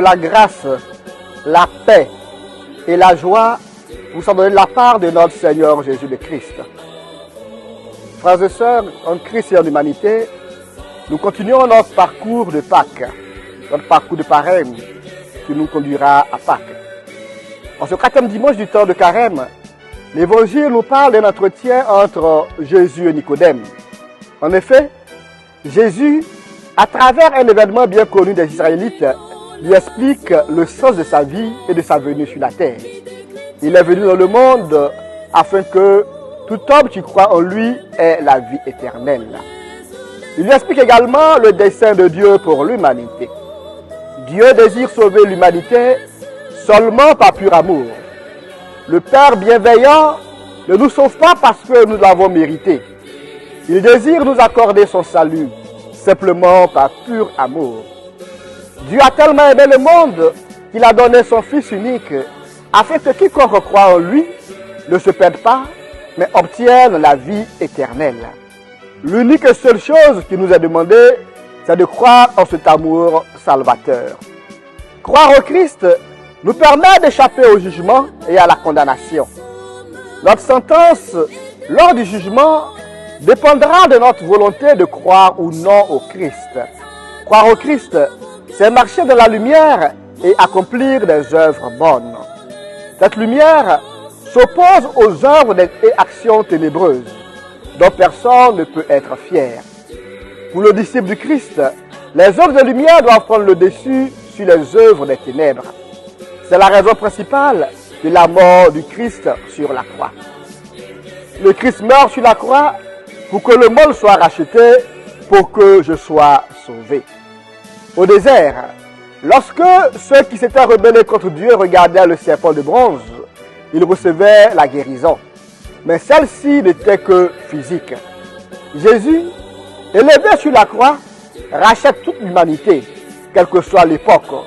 la grâce, la paix et la joie vous sont données de la part de notre Seigneur Jésus le Christ. Frères et sœurs, en Christ et en humanité, nous continuons notre parcours de Pâques, notre parcours de Carême qui nous conduira à Pâques. En ce 4e dimanche du temps de Carême, l'Évangile nous parle d'un entretien entre Jésus et Nicodème. En effet, Jésus, à travers un événement bien connu des Israélites, lui explique le sens de sa vie et de sa venue sur la terre. Il est venu dans le monde afin que tout homme qui croit en lui ait la vie éternelle. Il lui explique également le dessein de Dieu pour l'humanité. Dieu désire sauver l'humanité seulement par pur amour. Le Père bienveillant ne nous sauve pas parce que nous l'avons mérité. Il désire nous accorder son salut simplement par pur amour. Dieu a tellement aimé le monde qu'il a donné son Fils unique afin que quiconque croit en lui ne se perde pas, mais obtienne la vie éternelle. L'unique et seule chose qui nous est demandée, c'est de croire en cet amour salvateur. Croire au Christ nous permet d'échapper au jugement et à la condamnation. Notre sentence lors du jugement dépendra de notre volonté de croire ou non au Christ. Croire au Christ, c'est marcher dans la lumière et accomplir des œuvres bonnes. Cette lumière s'oppose aux œuvres et actions ténébreuses, dont personne ne peut être fier. Pour le disciple du Christ, les œuvres de lumière doivent prendre le dessus sur les œuvres des ténèbres. C'est la raison principale de la mort du Christ sur la croix. Le Christ meurt sur la croix pour que le monde soit racheté, pour que je sois sauvé. Au désert, lorsque ceux qui s'étaient rebellés contre Dieu regardaient le serpent de bronze, ils recevaient la guérison. Mais celle-ci n'était que physique. Jésus, élevé sur la croix, rachète toute l'humanité, quelle que soit l'époque.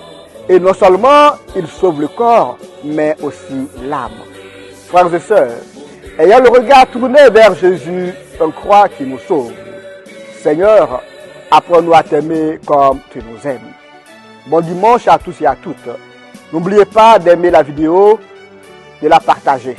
Et non seulement il sauve le corps, mais aussi l'âme. Frères et sœurs, ayant le regard tourné vers Jésus, on croit qu'il nous sauve. Seigneur, apprends-nous à t'aimer comme tu nous aimes. Bon dimanche à tous et à toutes. N'oubliez pas d'aimer la vidéo, de la partager.